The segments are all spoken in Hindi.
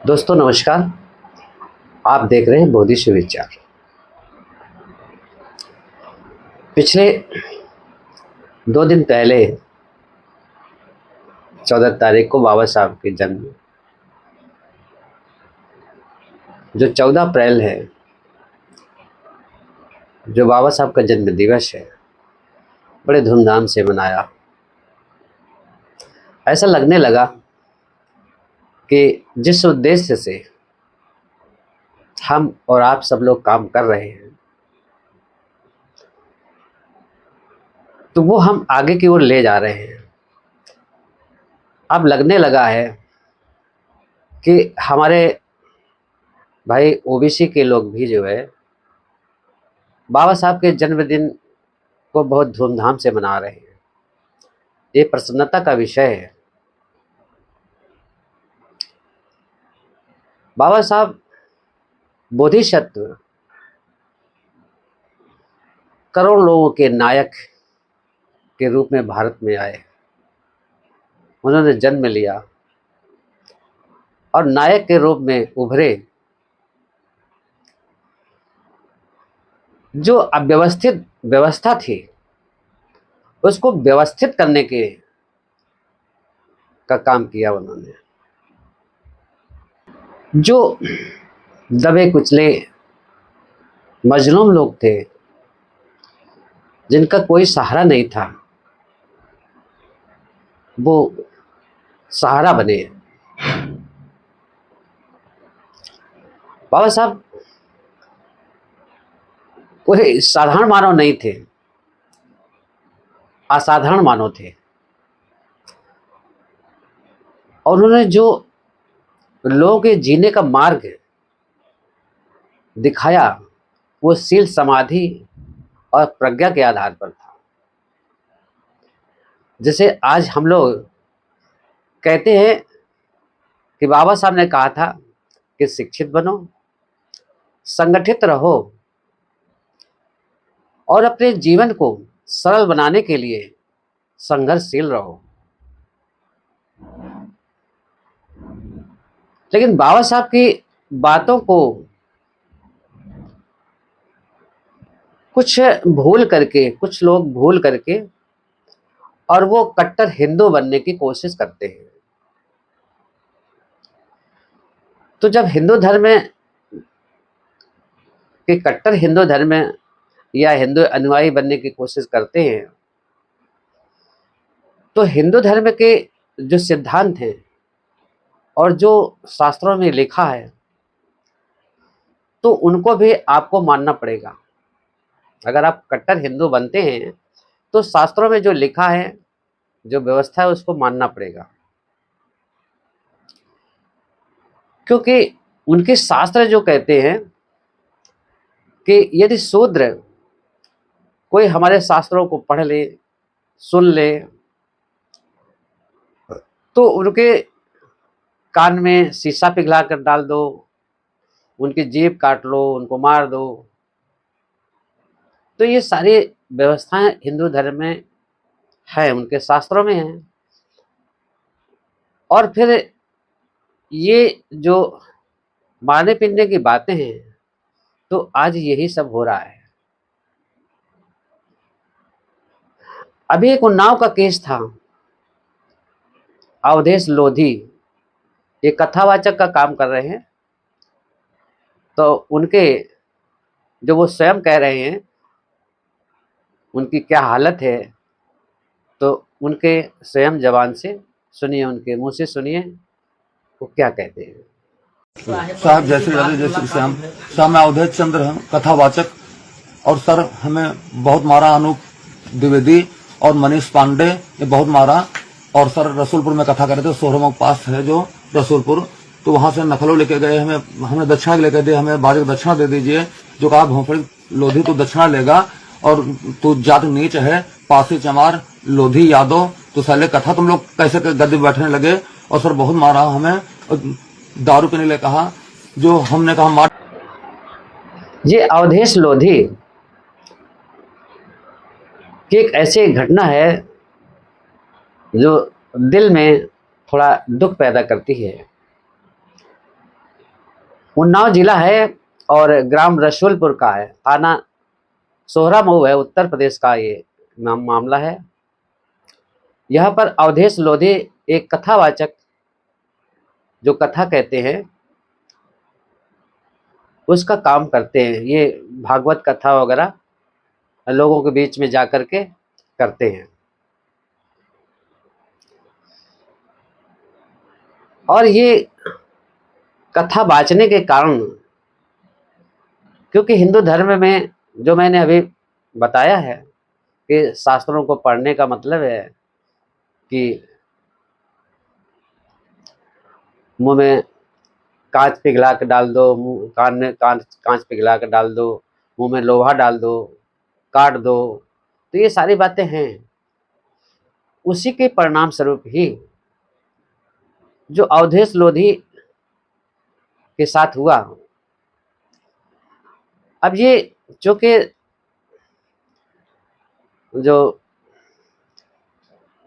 दोस्तों नमस्कार। आप देख रहे हैं बोधिश्व विचार। पिछले 2 दिन पहले 14 तारीख को बाबा साहब के जन्म, जो 14 अप्रैल है, जो बाबा साहब का जन्म दिवस है, बड़े धूमधाम से मनाया। ऐसा लगने लगा कि जिस उद्देश्य से हम और आप सब लोग काम कर रहे हैं, तो वो हम आगे की ओर ले जा रहे हैं। अब लगने लगा है कि हमारे भाई ओबीसी के लोग भी जो है बाबा साहब के जन्मदिन को बहुत धूमधाम से मना रहे हैं। ये प्रसन्नता का विषय है। बाबा साहब बोधिसत्व, करोड़ लोगों के नायक के रूप में भारत में आए। उन्होंने जन्म लिया और नायक के रूप में उभरे। जो अव्यवस्थित व्यवस्था थी, उसको व्यवस्थित करने के का काम किया उन्होंने। जो दबे कुचले मजलूम लोग थे, जिनका कोई सहारा नहीं था, वो सहारा बने। बाबा साहब कोई साधारण मानव नहीं थे, असाधारण मानव थे। और उन्होंने जो लोगों के जीने का मार्ग दिखाया, वो शील, समाधि और प्रज्ञा के आधार पर था। जैसे आज हम लोग कहते हैं कि बाबा साहब ने कहा था कि शिक्षित बनो, संगठित रहो और अपने जीवन को सरल बनाने के लिए संघर्षशील रहो। लेकिन बाबा साहब की बातों को कुछ लोग भूल करके और वो कट्टर हिंदू बनने की कोशिश करते हैं। तो जब हिंदू धर्म के कट्टर हिंदू धर्म या हिंदू अनुयायी बनने की कोशिश करते हैं, तो हिंदू धर्म के जो सिद्धांत हैं और जो शास्त्रों में लिखा है, तो उनको भी आपको मानना पड़ेगा। अगर आप कट्टर हिंदू बनते हैं तो शास्त्रों में जो लिखा है, जो व्यवस्था है, उसको मानना पड़ेगा। क्योंकि उनके शास्त्र जो कहते हैं कि यदि शूद्र कोई हमारे शास्त्रों को पढ़ ले, सुन ले, तो उनके कान में शीशा पिघला कर डाल दो, उनकी जीभ काट लो, उनको मार दो। तो ये सारी व्यवस्थाएं हिंदू धर्म में है, उनके शास्त्रों में है। और फिर ये जो मारने पीटने की बातें हैं, तो आज यही सब हो रहा है। अभी एक उन्नाव का केस था, अवधेश लोधी, ये कथावाचक का काम कर रहे हैं। तो उनके जो वो स्वयं कह रहे हैं, उनकी क्या हालत है, तो उनके स्वयं जबान से सुनिए, उनके मुंह से सुनिए वो क्या कहते हैं। साहब जय श्री राधे, जय श्री श्याम। साहब मैं अवधेश चंद्र हूँ, कथावाचक। और सर हमें बहुत मारा, अनूप द्विवेदी और मनीष पांडे, ये बहुत मारा। और सर रसूलपुर में कथा कर रहे थे, सोहरम पास है जो रसूलपुर, तो वहां से नखलो लेके गए। हमें दक्षिणा लेके दे, हमें बाजू दक्षिणा दे दीजिए। जो कहा भोंफड़ी लोधी तू दक्षिणा लेगा और तू जात नीच है, पासी चमार लोधी यादव, तो साले कथा तुम लोग कैसे गद्दे बैठने लगे। और सर बहुत मारा हमें, दारू पीने लिए कहा, जो हमने कहा मार। ये अवधेश लोधी की एक ऐसी घटना है जो दिल में थोड़ा दुख पैदा करती है। उन्नाव जिला है और ग्राम रसूलपुर का है, थाना सोहरा मऊ है, उत्तर प्रदेश का ये मामला है। यहाँ पर अवधेश लोधी एक कथावाचक, जो कथा कहते हैं, उसका काम करते हैं। ये भागवत कथा वगैरह लोगों के बीच में जाकर के करते हैं। और ये कथा बाँचने के कारण, क्योंकि हिंदू धर्म में जो मैंने अभी बताया है कि शास्त्रों को पढ़ने का मतलब है कि मुंह में कांच पिघला के डाल दो, मुंह कान में कांच पिघला के डाल दो, मुंह में लोहा डाल दो, काट दो। तो ये सारी बातें हैं। उसी के परिणाम स्वरूप ही जो अवधेश लोधी के साथ हुआ। अब ये चूंकि जो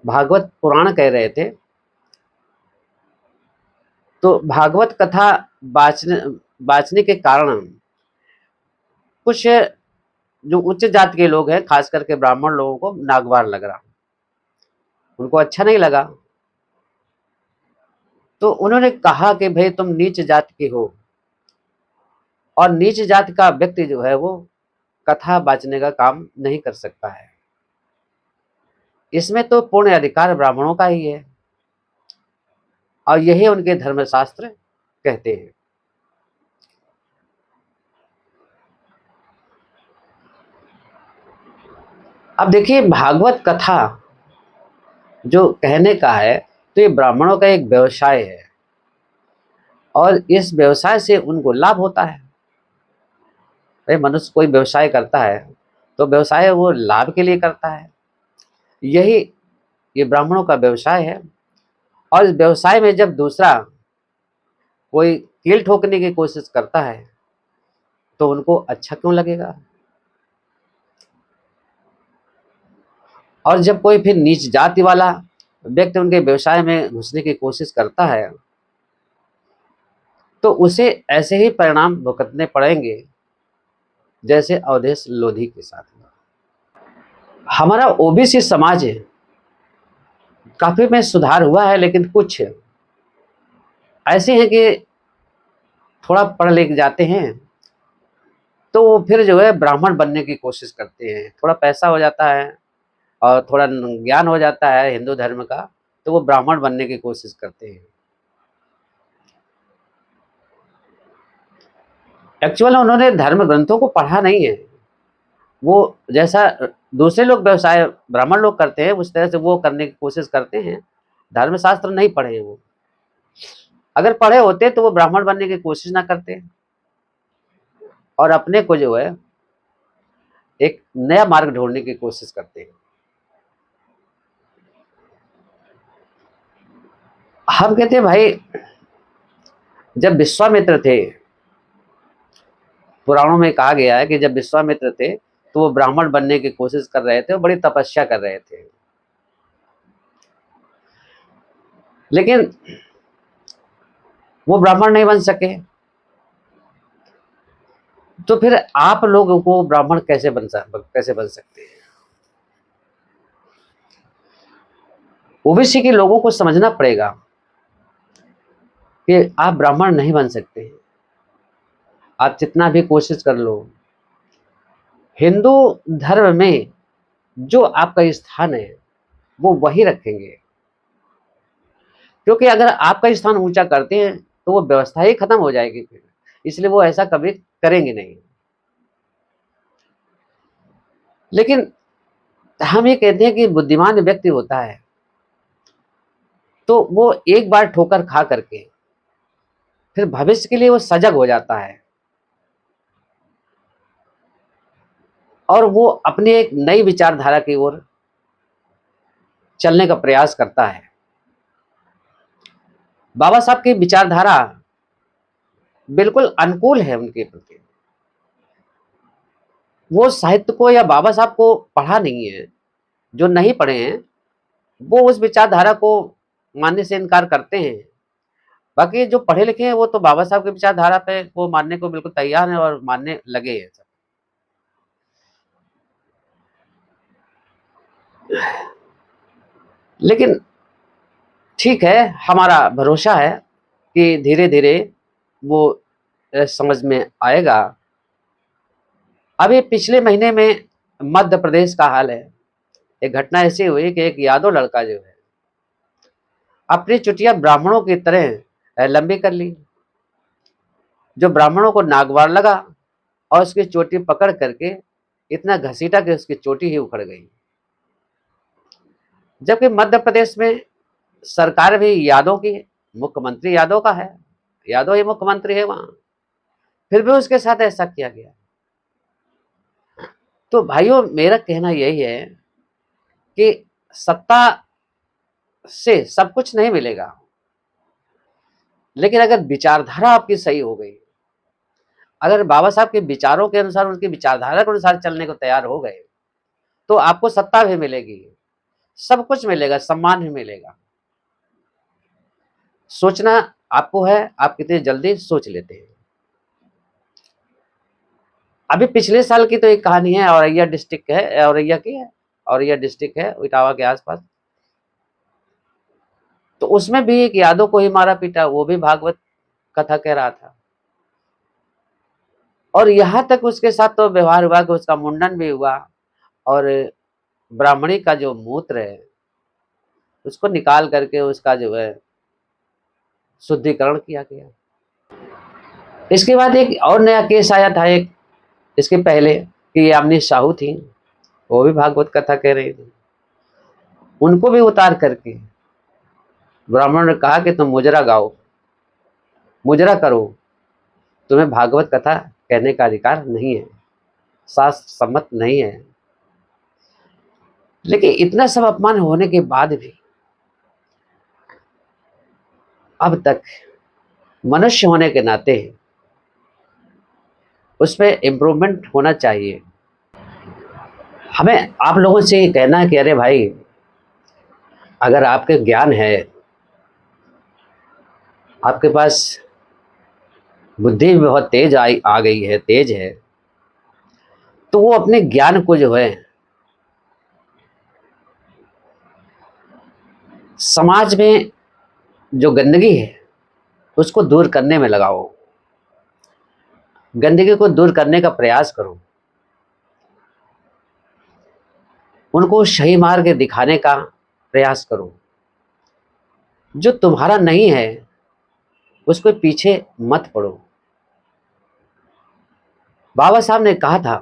भागवत पुराण कह रहे थे, तो भागवत कथा बाँचने के कारण कुछ जो उच्च जाति के लोग हैं, खास करके ब्राह्मण लोगों को नागवार लग रहा, उनको अच्छा नहीं लगा। तो उन्होंने कहा कि भाई तुम नीच जाति के हो, और नीच जाति का व्यक्ति जो है वो कथा बाँचने का काम नहीं कर सकता है। इसमें तो पूर्ण अधिकार ब्राह्मणों का ही है, और यही उनके धर्मशास्त्र कहते हैं। अब देखिए, भागवत कथा जो कहने का है, तो ये ब्राह्मणों का एक व्यवसाय है, और इस व्यवसाय से उनको लाभ होता है। भाई मनुष्य कोई व्यवसाय करता है तो व्यवसाय वो लाभ के लिए करता है। यही ये ब्राह्मणों का व्यवसाय है। और इस व्यवसाय में जब दूसरा कोई कील ठोकने की कोशिश करता है तो उनको अच्छा क्यों लगेगा। और जब कोई फिर नीच जाति वाला व्यक्ति उनके व्यवसाय में घुसने की कोशिश करता है तो उसे ऐसे ही परिणाम भुगतने पड़ेंगे जैसे अवधेश लोधी के साथ हुआ। हमारा ओबीसी समाज काफी में सुधार हुआ है, लेकिन कुछ ऐसे हैं कि थोड़ा पढ़ लिख जाते हैं तो वो फिर जो है ब्राह्मण बनने की कोशिश करते हैं। थोड़ा पैसा हो जाता है और थोड़ा ज्ञान हो जाता है हिंदू धर्म का, तो वो ब्राह्मण बनने की कोशिश करते हैं। एक्चुअल उन्होंने धर्म ग्रंथों को पढ़ा नहीं है। वो जैसा दूसरे लोग व्यवसाय ब्राह्मण लोग करते हैं उस तरह से वो करने की कोशिश करते हैं। धर्मशास्त्र नहीं पढ़े हैं वो। अगर पढ़े होते तो वो ब्राह्मण बनने की कोशिश ना करते और अपने को जो है एक नया मार्ग ढूंढने की कोशिश करते हैं। हम कहते हैं भाई, जब विश्वामित्र थे, पुराणों में कहा गया है कि जब विश्वामित्र थे तो वो ब्राह्मण बनने की कोशिश कर रहे थे, बड़ी तपस्या कर रहे थे, लेकिन वो ब्राह्मण नहीं बन सके। तो फिर आप लोगों को ब्राह्मण कैसे बन सकते हैं। ओबीसी के लोगों को समझना पड़ेगा कि आप ब्राह्मण नहीं बन सकते। आप जितना भी कोशिश कर लो, हिंदू धर्म में जो आपका स्थान है वो वही रखेंगे, क्योंकि अगर आपका स्थान ऊंचा करते हैं तो वो व्यवस्था ही खत्म हो जाएगी फिर, इसलिए वो ऐसा कभी करेंगे नहीं। लेकिन हम ये कहते हैं कि बुद्धिमान व्यक्ति होता है तो वो एक बार ठोकर खा करके फिर भविष्य के लिए वो सजग हो जाता है और वो अपनी एक नई विचारधारा की ओर चलने का प्रयास करता है। बाबा साहब की विचारधारा बिल्कुल अनुकूल है उनके प्रति। वो साहित्य को या बाबा साहब को पढ़ा नहीं है, जो नहीं पढ़े हैं वो उस विचारधारा को मानने से इनकार करते हैं बाकी जो पढ़े लिखे हैं वो तो बाबा साहब की विचारधारा पे वो मानने को बिल्कुल तैयार हैं और मानने लगे हैं सब। लेकिन ठीक है, हमारा भरोसा है कि धीरे-धीरे वो समझ में आएगा। अभी पिछले महीने में मध्य प्रदेश का हाल है। एक घटना ऐसी हुई कि एक यादव लड़का जो है अपनी चुटिया ब्राह्मणों की तरह लंबी कर ली। जो ब्राह्मणों को नागवार लगा और उसकी चोटी पकड़ करके इतना घसीटा कि उसकी चोटी ही उखड़ गई। जबकि मध्य प्रदेश में सरकार भी यादव की है, मुख्यमंत्री यादव का है, यादव ही मुख्यमंत्री है वहां, फिर भी उसके साथ ऐसा किया गया। तो भाइयों मेरा कहना यही है कि सत्ता से सब कुछ नहीं मिलेगा, लेकिन अगर विचारधारा आपकी सही हो गई, अगर बाबा साहब के विचारों के अनुसार, उनकी विचारधारा के अनुसार चलने को तैयार हो गए, तो आपको सत्ता भी मिलेगी, सब कुछ मिलेगा, सम्मान भी मिलेगा। सोचना आपको है, आप कितनी जल्दी सोच लेते हैं। अभी पिछले साल की तो एक कहानी है, औरैया डिस्ट्रिक्ट है, औरैया की है, औरैया डिस्ट्रिक्ट है इटावा के आसपास। तो उसमें भी एक यादव को ही मारा पीटा, वो भी भागवत कथा कह रहा था, और यहां तक उसके साथ तो व्यवहार हुआ कि उसका मुंडन भी हुआ और ब्राह्मणी का जो मूत्र है उसको निकाल करके उसका जो है शुद्धिकरण किया गया। इसके बाद एक और नया केस आया था, एक इसके पहले, कि यामिनी साहू थी, वो भी भागवत कथा कह रही थी। उनको भी उतार करके ब्राह्मण ने कहा कि तुम मुजरा गाओ, मुजरा करो, तुम्हें भागवत कथा कहने का अधिकार नहीं है, शास्त्र सम्मत नहीं है। लेकिन इतना सब अपमान होने के बाद भी अब तक मनुष्य होने के नाते उसमें इम्प्रूवमेंट होना चाहिए। हमें आप लोगों से ये कहना है कि अरे भाई, अगर आपके ज्ञान है, आपके पास बुद्धि भी बहुत तेज आ गई है, तेज है, तो वो अपने ज्ञान को जो है समाज में जो गंदगी है उसको दूर करने में लगाओ, गंदगी को दूर करने का प्रयास करो, उनको सही मार्ग दिखाने का प्रयास करो। जो तुम्हारा नहीं है उसको पीछे मत पड़ो। बाबा साहब ने कहा था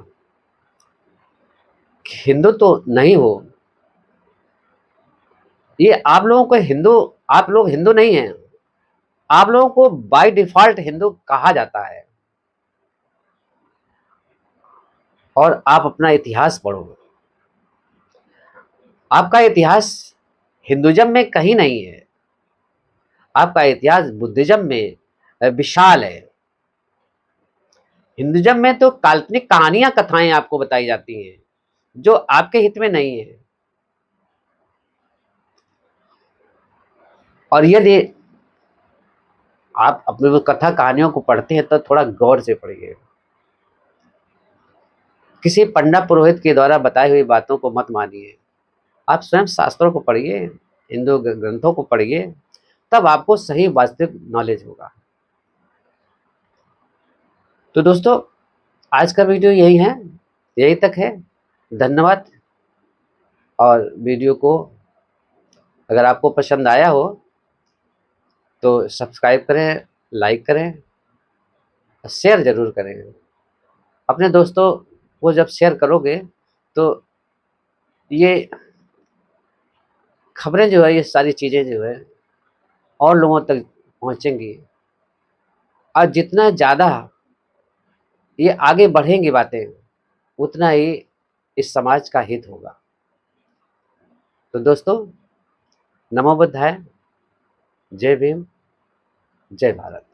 कि हिंदू तो नहीं हो, ये आप लोगों को हिंदू, आप लोग हिंदू नहीं हैं, आप लोगों को बाय डिफॉल्ट हिंदू कहा जाता है। और आप अपना इतिहास पढ़ो, आपका इतिहास हिंदुइज्म में कहीं नहीं है, आपका इतिहास बुद्धिज्म में विशाल है। हिंदुइज्म में तो काल्पनिक कहानियां, कथाएं आपको बताई जाती हैं जो आपके हित में नहीं है। और यदि आप अपने वो कथा कहानियों को पढ़ते हैं तो थोड़ा गौर से पढ़िए, किसी पंडित पुरोहित के द्वारा बताई हुई बातों को मत मानिए। आप स्वयं शास्त्रों को पढ़िए, हिंदू ग्रंथों को पढ़िए, तब आपको सही वास्तविक नॉलेज होगा। तो दोस्तों आज का वीडियो यही है, यही तक है। धन्यवाद। और वीडियो को अगर आपको पसंद आया हो तो सब्सक्राइब करें, लाइक करें, शेयर ज़रूर करें। अपने दोस्तों को जब शेयर करोगे तो ये खबरें जो है, ये सारी चीज़ें जो है और लोगों तक पहुँचेंगी, और जितना ज़्यादा ये आगे बढ़ेंगी बातें, उतना ही इस समाज का हित होगा। तो दोस्तों नमो बुद्धाय, जय भीम, जय भारत।